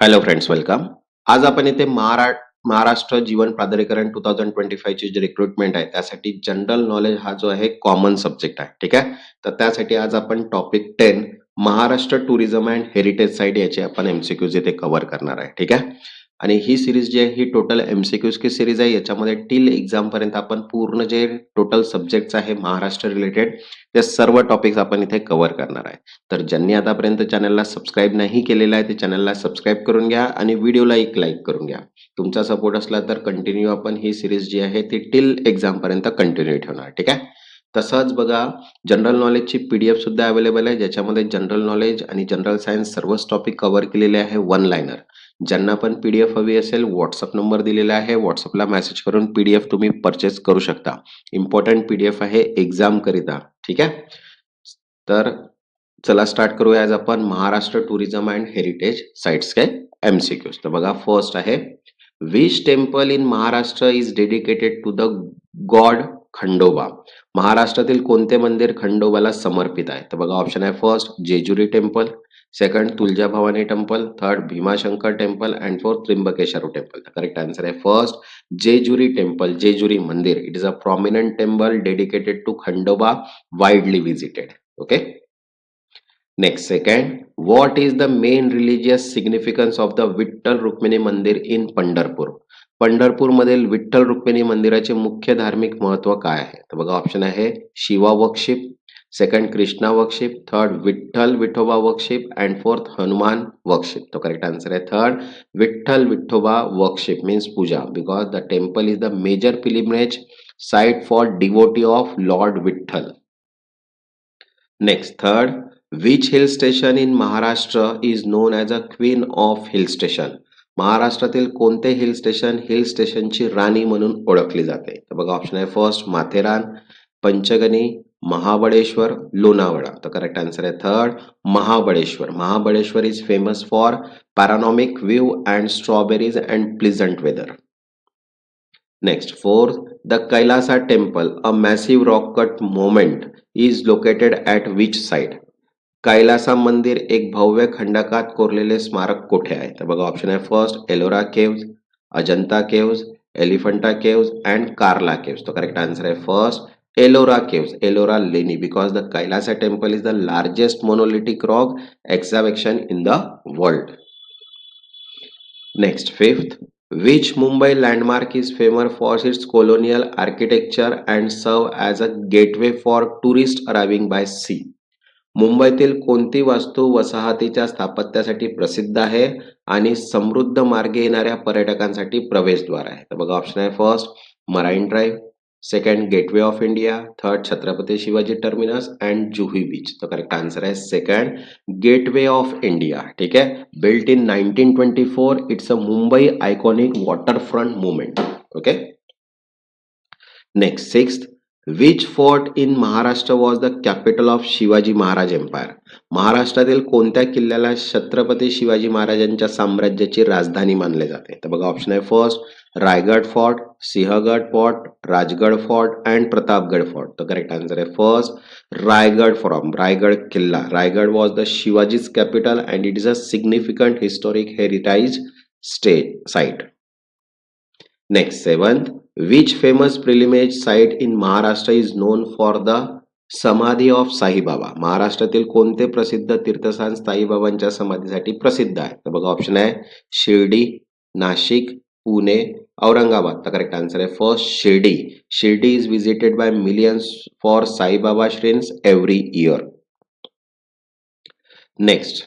Hello friends, welcome. आज आपण इथे महाराष्ट्र जीवन प्राधिकरण 2025 ची जी रिक्रुटमेंट आहे त्यासाठी जनरल नॉलेज हा जो आहे कॉमन सब्जेक्ट आहे. ठीक आहे. तर त्यासाठी आज आपण topic 10 Maharashtra tourism and heritage site याचे आपण एमसीक्यूज इथे कव्हर करणार आहे. ठीक आहे. आणि ही सिरीज जी आहे ही टोटल एमसीक्यूज की सिरीज आहे. याच्यामध्ये टिल एक्झाम पर्यंत आपण पूर्ण जे टोटल सब्जेक्ट्स आहे महाराष्ट्र रिलेटेड ते सर्व टॉपिक्स आपण इथे कव्हर करणार आहे. तर ज्यांनी आतापर्यंत चॅनलला सबस्क्राईब नाही केलेलं आहे ते चॅनलला सबस्क्राईब करून घ्या आणि व्हिडिओला एक लाईक करून घ्या. तुमचा सपोर्ट असला तर कंटिन्यू आपण ही सिरीज जी आहे ती टिल एक्झाम पर्यंत कंटिन्यू ठेवणार. ठीक आहे. तसंच बघा, जनरल नॉलेजची पीडीएफ सुद्धा अवेलेबल आहे ज्याच्यामध्ये जनरल नॉलेज आणि जनरल सायन्स सर्वच टॉपिक कव्हर केलेले आहे वन लाईनर. ज्यांना पण पीडीएफ हवी असेल व्हॉट्सअप नंबर दिलेला आहे, व्हॉट्सअपला मेसेज करून पीडीएफ तुम्ही परचेस करू शकता. इम्पॉर्टंट पीडीएफ आहे एक्झाम करिता. ठीक आहे. तर चला स्टार्ट करूया. आज आपण Maharashtra tourism and heritage sites काय एमसीक्यूज. तर बघा, फर्स्ट आहे which temple in Maharashtra is dedicated to the god Khandoba. महाराष्ट्रातील कोणते मंदिर खंडोबाला समर्पित आहे? तर बघा, ऑप्शन आहे first Jejuri temple, second Tuljabhavani temple, third Bhimashankar temple and fourth Trimbakeshwar temple. तर करेक्ट आन्सर आहे फर्स्ट जेजुरी टेम्पल. जेजुरी मंदिर it is a prominent temple dedicated to Khandoba, widely visited. Okay. Next, second, what is the main religious significance of the Vitthal Rukmini मंदिर in Pandharpur? Pandharpur मधील विठ्ठल रुक्मिणी मंदिराचे मुख्य धार्मिक महत्व काय आहे? तर बघा, ऑप्शन आहे Shiva worship, second Krishna worship, third Vitthal Vithoba worship and fourth Hanuman worship. तो करेक्ट आन्सर आहे third Vitthal Vithoba worship means puja, because the temple is the major pilgrimage site for devotee of lord Vitthal. Next, third, which hill station in Maharashtra is known as a queen of hill station? महाराष्ट्रातील कोणते hill स्टेशनची राणी म्हणून ओळखली जाते? तर बघा, option आहे first Matheran, Panchgani, Mahabaleshwar, Lonavala. तर correct answer आहे third Mahabaleshwar. Mahabaleshwar is famous for panoramic view and strawberries and pleasant weather. Next, fourth, the Kailasa temple, a massive rock cut monument, is located at which site? Kailasa मंदिर एक भव्य खंडकात कोरलेले स्मारक कोठे आहे? तर बघा, ऑप्शन आहे first Ellora caves, Ajanta caves, Elephanta caves and Karla caves. तो करेक्ट आन्सर आहे फर्स्ट एलोरा केव्ज, एलोरा लेनी, because the Kailasa temple is the largest monolithic rock exhibition in the world. Next, fifth, which Mumbai landmark is famous for its colonial architecture and serve as a gateway for tourists arriving by sea? मुंबईतील कोणती वास्तू वसाहतीच्या स्थापत्यासाठी प्रसिद्ध आहे आणि समृद्ध मार्गे येणाऱ्या पर्यटकांसाठी प्रवेशद्वार आहे? तर बघा, ऑप्शन आहे first Marine Drive, second Gateway of India, third Chhatrapati Shivaji Terminus and Juhu Beach. तो करेक्ट आन्सर आहे सेकंड गेटवे ऑफ इंडिया. ठीक आहे. Built in 1924, it's a Mumbai iconic waterfront movement. Okay. Next, sixth, which fort in Maharashtra was the capital of Shivaji Maharaj empire? महाराष्ट्रातील कोणत्या किल्ल्याला छत्रपती शिवाजी महाराजांच्या साम्राज्याची राजधानी मानले जाते? तर बघा, ऑप्शन आहे first Raigad fort, Sinhagad fort, Rajgad fort and Pratapgad fort. तर करेक्ट आन्सर आहे फर्स्ट रायगड फोर्ट, रायगड किल्ला. Raigad was the Shivaji's capital and it is a significant historic heritage site. Next, seventh, which famous pilgrimage site in Maharashtra is known for the समाधी of Saibaba? महाराष्ट्रातील कोणते प्रसिद्ध तीर्थस्थान साईबाबांच्या समाधीसाठी प्रसिद्ध आहे? तर बघा, ऑप्शन आहे शिर्डी, नाशिक, पुणे, औरंगाबाद. तर करेक्ट आन्सर आहे first Shirdi. Shirdi is visited by millions for Saibaba shrines every year. Next,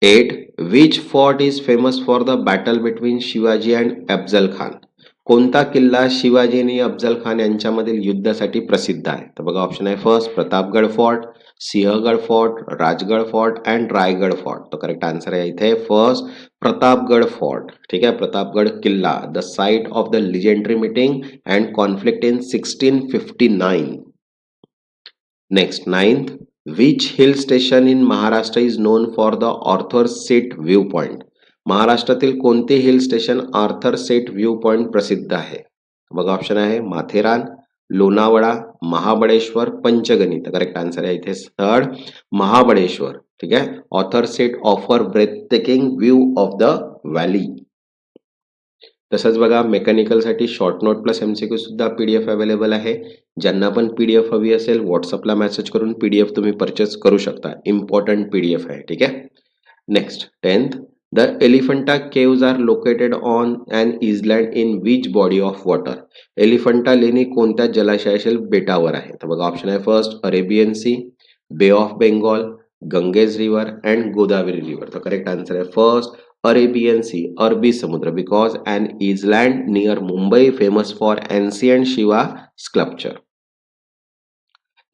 8, which fort is famous for the battle between Shivaji and Afzal Khan? कोणता किल्ला शिवाजी आणि अफजल खान यांच्यामधील युद्धासाठी प्रसिद्ध आहे? तर बघा, ऑप्शन आहे first Pratapgad fort, Sinhagad fort, Rajgad fort and Raigad fort. तो करेक्ट आन्सर आहे इथे फर्स्ट प्रतापगड फोर्ट. ठीक आहे. प्रतापगड किल्ला, the site of the legendary meeting and conflict in 1659. Next, ninth, which hill station in Maharashtra is known for the Arthur Seat view point? महाराष्ट्रातील कोणते hill station Arthur Seat view point प्रसिद्ध आहे? बघा, option आहे माथेरान, लोणावळा, महाबळेश्वर, पंचगनी. तर करेक्ट आन्सर आहे इथे third Mahabaleshwar. ठीक आहे. Arthur Seat offer breathtaking view of the valley. तसंच बघा मेकॅनिकलसाठी शॉर्ट नोट प्लस एमसीक्यू सुद्धा पीडीएफ अवेलेबल आहे. ज्यांना पण पीडीएफ हवी असेल व्हॉट्सअपला मेसेज करून पीडीएफ तुम्ही परचेस करू शकता. इम्पॉर्टंट पीडीएफ आहे. ठीक आहे. Next 10th, the Elephanta caves are located on an island in which body of water? Elephanta लेणी कोणत्या जलाशयातील बेटावर आहे? तर बघा ऑप्शन आहे फर्स्ट अरेबियन सी, बे of Bengal, Ganges river and Godavari river. तर करेक्ट आन्सर आहे फर्स्ट अरेबियन सी, अरबी समुद्र, because an island near Mumbai famous for ancient Shiva sculpture.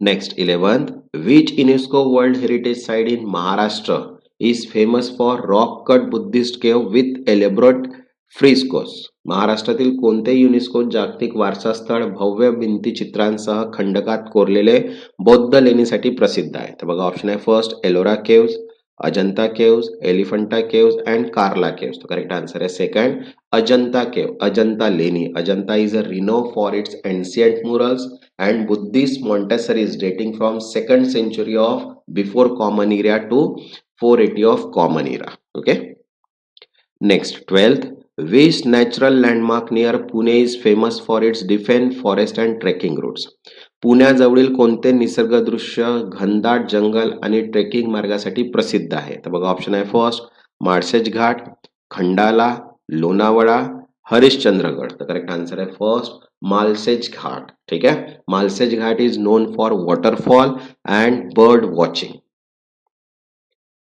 Next 11th, which UNESCO World Heritage Site in Maharashtra is famous for rock cut Buddhist cave with elaborate frescoes? महाराष्ट्रातील कोणते UNESCO जागतिक वारसा स्थळ भव्य भिंतीचित्रांसह खंडकात कोरलेले बौद्ध लेणीसाठी प्रसिद्ध आहे? तर बघा ऑप्शन आहे first Ellora caves, Ajanta caves, Elephanta caves and Karla caves. तो करेक्ट आन्सर आहे सेकंड अजंता केव, अजंता लेणी. Ajanta is a renowned for its ancient murals and Buddhist monasteries dating from 2nd century of before Common Era to 480 of Common Era. Okay. Next 12th, which natural landmark near Pune is famous for its defense forest and trekking routes? पुण्याजवळील कोणते निसर्गदृश्य घनदाट जंगल आणि trekking मार्गासाठी प्रसिद्ध आहे? तर बघा option आहे first Malshej Ghat, Khandala, Lonavala, Harishchandragad. तर करेक्ट आन्सर आहे फर्स्ट मालसेज घाट. ठीक आहे. Malshej Ghat is known for waterfall and bird watching.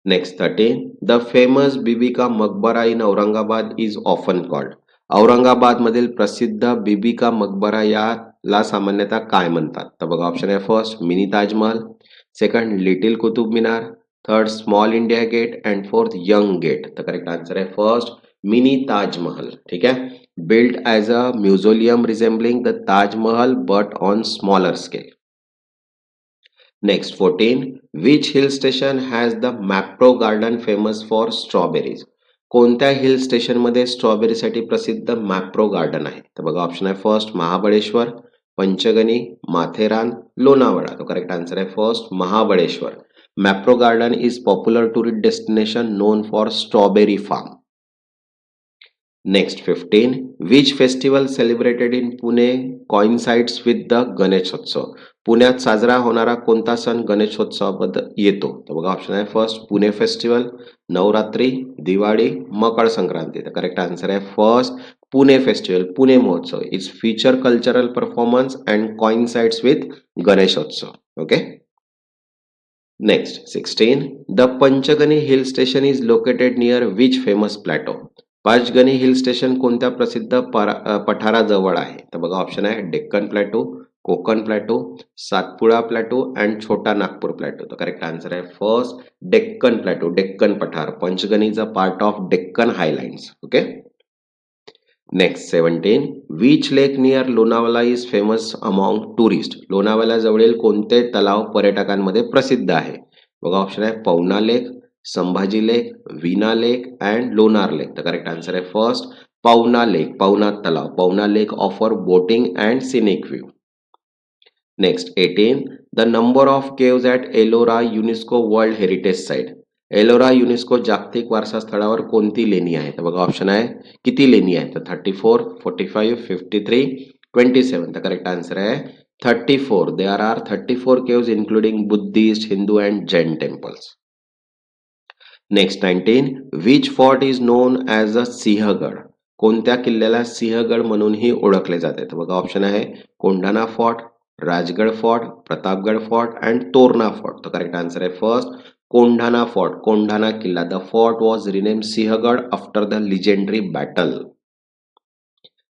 Next 13, the famous Bibi ka Maqbara in Aurangabad is often called. Aurangabad मधील प्रसिद्ध बीबी का मकबरा याला सामान्यतः काय म्हणतात? तर बघा ऑप्शन आहे first mini Taj Mahal, second little Qutub Minar, third small India gate and fourth young gate. तर करेक्ट आन्सर आहे फर्स्ट मिनी ताजमहल. ठीक आहे. built as a mausoleum resembling the Taj Mahal but on smaller scale. Next 14, which hill station has the Mapro Garden famous for strawberries? कोणत्या hill station मध्ये strawberry साठी प्रसिद्ध Mapro garden आहे? तर बघा ऑप्शन आहे फर्स्ट महाबळेश्वर, पंचगनी, माथेरान, लोणावळा. तो करेक्ट आन्सर आहे first Mahabaleshwar. Mapro garden is popular tourist destination known for strawberry farm. Next 15, which festival celebrated in Pune coincides with the Ganeshotsav? पुण्यात साजरा होणारा कोणता सण गणेशोत्सवाबद्दल येतो? तर बघा ऑप्शन आहे फर्स्ट पुणे फेस्टिवल, नवरात्री, दिवाळी, मकर संक्रांती. तर करेक्ट आन्सर आहे फर्स्ट पुणे फेस्टिवल. पुणे महोत्सव is feature cultural performance and coincides with Ganeshotsav. Okay. Next 16, the Panchgani hill station is located near which famous plateau? Panchgani hill station कोणत्या प्रसिद्ध पठाराजवळ आहे? तर बघा ऑप्शन आहे Deccan plateau, Konkan plateau, Satpura plateau and Chota Nagpur plateau. तर करेक्ट आन्सर आहे फर्स्ट डेक्कन प्लॅटो, डेक्कन पठार. Panchgani is a part of Deccan highlands. Okay. Next 17, which lake near Lonavala is famous among tourist? लोणावळा जवळील कोणते तलाव पर्यटकांमध्ये प्रसिद्ध आहे? बघा ऑप्शन आहे Pavana lake, Sambhaji lake, Veena lake and Lonar लेक. तर करेक्ट आन्सर आहे फर्स्ट पवना लेक, पवना तलाव. Pavana lake offer boating and scenic view. Next 18, the number of caves at Ellora UNESCO world heritage site. Ellora UNESCO जागतिक वारसा स्थळावर कोणती लेणी आहे? तर बघा ऑप्शन आहे किती लेणी आहे? तर 34, 45, 53, 27. तर करेक्ट आन्सर आहे 34. There are 34 caves including Buddhist, Hindu and Jain temples. Next 19, which fort is known as a Sinhagad? कोणत्या किल्ल्याला सिंहगड म्हणूनही ओळखले जाते? तर बघा ऑप्शन आहे Kondhana fort, Rajgad fort, Pratapgad fort and Torna fort. तर करेक्ट आन्सर आहे फर्स्ट कोंढाणा फोर्ट, कोंढाणा किल्ला. The fort was renamed Sinhagad after the legendary battle.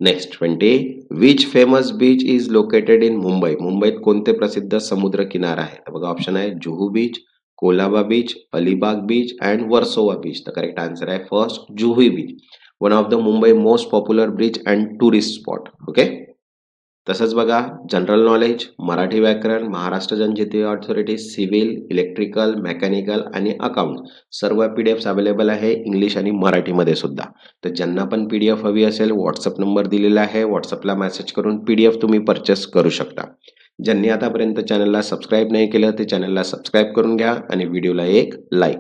Next 20, which famous beach is located in Mumbai? मुंबईत कोणते प्रसिद्ध समुद्र किनारा आहे? तर बघा ऑप्शन आहे Juhu beach, Colaba beach, Alibag beach and Versova beach. तर करेक्ट आन्सर आहे first Juhu beach, one of the Mumbai most popular beach and tourist spot. Okay. तसंच बघा जनरल नॉलेज, मराठी व्याकरण, महाराष्ट्र जनजातीय अथॉरिटी, सिव्हिल, इलेक्ट्रिकल, मेकॅनिकल आणि अकाउंट सर्व पीडीएफ अवेलेबल आहे इंग्लिश आणि मराठीमध्ये सुद्धा. तर ज्यांना पण पीडीएफ हवी असेल व्हॉट्सअप नंबर दिलेला आहे, व्हॉट्सअपला मेसेज करून पीडीएफ तुम्ही परचेस करू शकता. ज्यांनी आतापर्यंत चॅनलला सबस्क्राईब नाही केलं ते चॅनलला सबस्क्राईब करून घ्या आणि व्हिडिओला एक लाईक